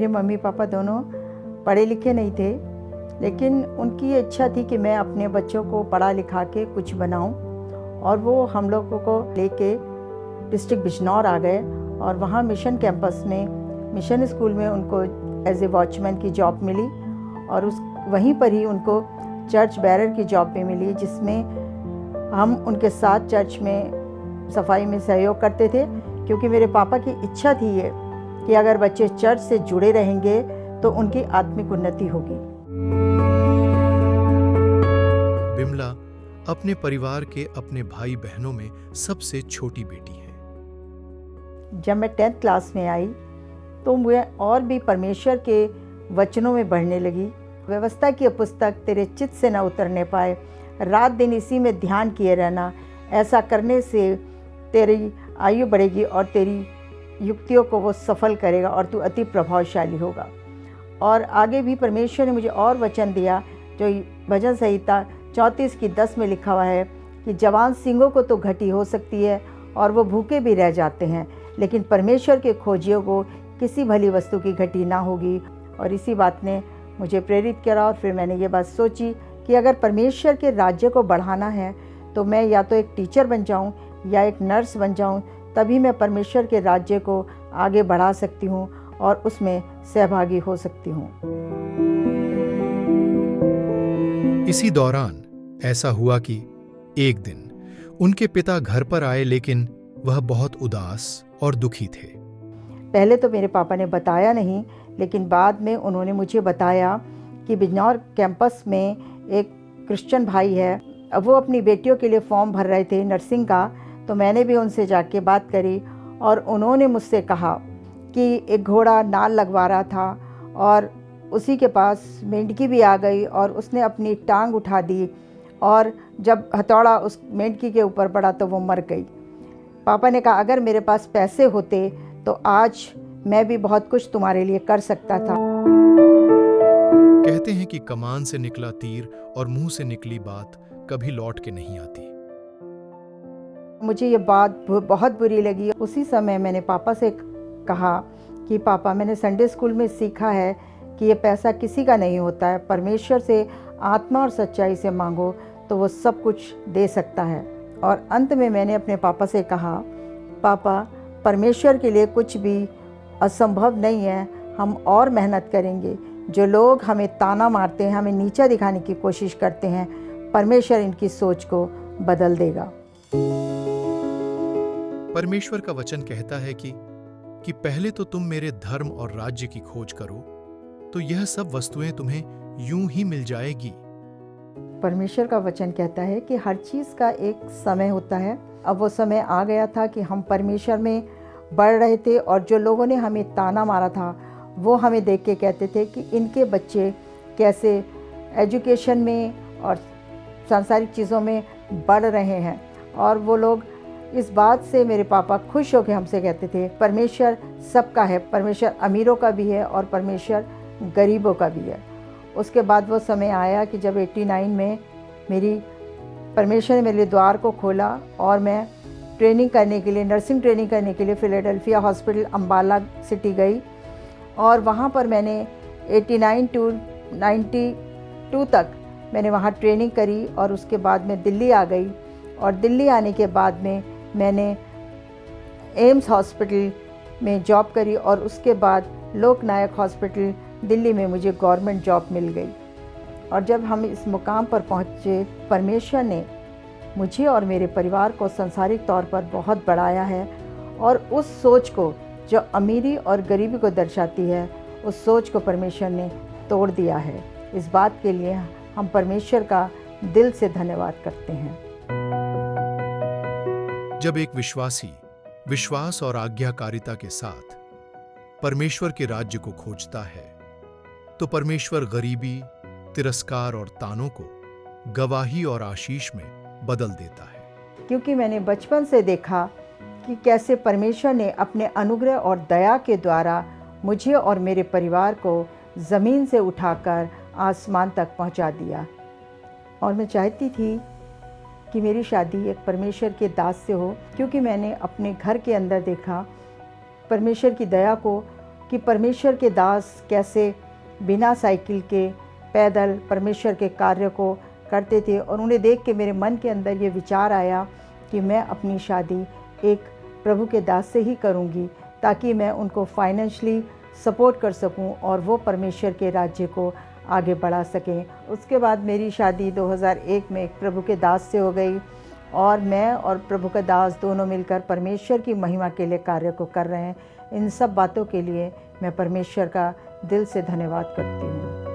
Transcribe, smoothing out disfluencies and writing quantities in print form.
मेरे mummy papa दोनों पढ़े लिखे नहीं थे, लेकिन उनकी ये इच्छा थी कि मैं अपने बच्चों को पढ़ा लिखा के कुछ बनाऊं, और वो हम लोगों को लेके डिस्ट्रिक्ट बिजनौर आ गए और वहाँ मिशन कैंपस में मिशन स्कूल में उनको एज ए वॉचमैन की जॉब मिली, और वहीं पर ही उनको चर्च बैरर की जॉब भी मिली, जिसमें हम उनके साथ चर्च में सफाई में सहयोग करते थे, क्योंकि मेरे पापा की इच्छा थी ये कि अगर बच्चे चर्च से जुड़े रहेंगे तो उनकी आत्मिक उन्नति होगी। बिमला अपने परिवार के अपने भाई बहनों में सबसे छोटी बेटी है। जब मैं 10th क्लास में आई तो मुझे और भी परमेश्वर के वचनों में बढ़ने लगी। व्यवस्था की पुस्तक तेरे चित्त से न उतरने पाए, रात दिन इसी में ध्यान किए रहना, ऐसा करने से तेरी आयु बढ़ेगी और तेरी युक्तियों को वो सफल करेगा और तू अति प्रभावशाली होगा। और आगे भी परमेश्वर ने मुझे और वचन दिया, जो भजन संहिता 34:10 में लिखा हुआ है कि जवान सिंहों को तो घटी हो सकती है और वो भूखे भी रह जाते हैं, लेकिन परमेश्वर के खोजियों को किसी भली वस्तु की घटी ना होगी। और इसी बात ने मुझे प्रेरित किया, और फिर मैंने ये बात सोची कि अगर परमेश्वर के राज्य को बढ़ाना है तो मैं या तो एक टीचर बन जाऊं या एक नर्स बन जाऊं, तभी मैं परमेश्वर के राज्य को आगे बढ़ा सकती हूं और उसमें सहभागी हो सकती हूं। इसी दौरान ऐसा हुआ कि एक दिन उनके पिता घर पर आए, लेकिन वह बहुत उदास और दुखी थे। पहले तो मेरे पापा ने बताया नहीं, लेकिन बाद में उन्होंने मुझे बताया कि बिजनौर कैंपस में एक क्रिश्चियन भाई है, अब वो अपनी बेटियों के लिए फॉर्म भर रहे थे नर्सिंग का। तो मैंने भी उनसे जाके बात करी और उन्होंने मुझसे कहा कि एक घोड़ा नाल लगवा रहा था और उसी के पास मेंढकी भी आ गई और उसने अपनी टांग उठा दी, और जब हथौड़ा उस मेंढकी के ऊपर पड़ा तो वो मर गई। पापा ने कहा अगर मेरे पास पैसे होते तो आज मैं भी बहुत कुछ तुम्हारे लिए कर सकता था। कहते हैं कि कमान से निकला तीर और मुंह से निकली बात कभी लौट के नहीं आती। मुझे ये बात बहुत बुरी लगी। उसी समय मैंने पापा से कहा कि पापा, मैंने संडे स्कूल में सीखा है कि ये पैसा किसी का नहीं होता है, परमेश्वर से आत्मा और सच्चाई से मांगो तो वो सब कुछ दे सकता है। और अंत में मैंने अपने पापा से कहा, पापा, परमेश्वर के लिए कुछ भी असंभव नहीं है, हम और मेहनत करेंगे। जो लोग हमें ताना मारते हैं, हमें नीचा दिखाने की कोशिश करते हैं, परमेश्वर इनकी सोच को बदल देगा। परमेश्वर का वचन कहता है कि पहले तो तुम मेरे धर्म और राज्य की खोज करो, तो यह सब वस्तुएं तुम्हें यूं ही मिल जाएगी। परमेश्वर का वचन कहता है कि हर चीज़ का एक समय होता है। अब वो समय आ गया था कि हम परमेश्वर में बढ़ रहे थे, और जो लोगों ने हमें ताना मारा था वो हमें देख के कहते थे कि इनके बच्चे कैसे एजुकेशन में और सांसारिक चीज़ों में बढ़ रहे हैं। और वो लोग इस बात से, मेरे पापा खुश होकर हमसे कहते थे, परमेश्वर सबका है, परमेश्वर अमीरों का भी है और परमेश्वर गरीबों का भी है। उसके बाद वो समय आया कि जब 89 में परमेश्वर ने मेरे द्वार को खोला और मैं ट्रेनिंग करने के लिए, नर्सिंग ट्रेनिंग करने के लिए फिलाडेल्फिया हॉस्पिटल अम्बाला सिटी गई, और वहाँ पर मैंने 89 to 92 तक मैंने वहाँ ट्रेनिंग करी। और उसके बाद मैं दिल्ली आ गई, और दिल्ली आने के बाद में मैंने एम्स हॉस्पिटल में जॉब करी, और उसके बाद लोकनायक हॉस्पिटल दिल्ली में मुझे गवर्नमेंट जॉब मिल गई। और जब हम इस मुकाम पर पहुँचे, परमेश्वर ने मुझे और मेरे परिवार को सांसारिक तौर पर बहुत बढ़ाया है, और उस सोच को जो अमीरी और गरीबी को दर्शाती है, उस सोच को परमेश्वर ने तोड़ दिया है। इस बात के लिए हम परमेश्वर का दिल से धन्यवाद करते हैं। जब एक विश्वासी विश्वास और आज्ञाकारिता के साथ परमेश्वर के राज्य को खोजता है, तो परमेश्वर गरीबी, तिरस्कार और तानों को गवाही और आशीष में बदल देता है। क्योंकि मैंने बचपन से देखा कि कैसे परमेश्वर ने अपने अनुग्रह और दया के द्वारा मुझे और मेरे परिवार को ज़मीन से उठाकर आसमान तक पहुंचा दिया। और मैं चाहती थी कि मेरी शादी एक परमेश्वर के दास से हो, क्योंकि मैंने अपने घर के अंदर देखा परमेश्वर की दया को कि परमेश्वर के दास कैसे बिना साइकिल के पैदल परमेश्वर के कार्य को करते थे। और उन्हें देख के मेरे मन के अंदर ये विचार आया कि मैं अपनी शादी एक प्रभु के दास से ही करूँगी, ताकि मैं उनको फाइनेंशली सपोर्ट कर सकूं और वो परमेश्वर के राज्य को आगे बढ़ा सकें। उसके बाद मेरी शादी 2001 में एक प्रभु के दास से हो गई और मैं और प्रभु का दास दोनों मिलकर परमेश्वर की महिमा के लिए कार्य को कर रहे हैं। इन सब बातों के लिए मैं परमेश्वर का दिल से धन्यवाद करती हूँ।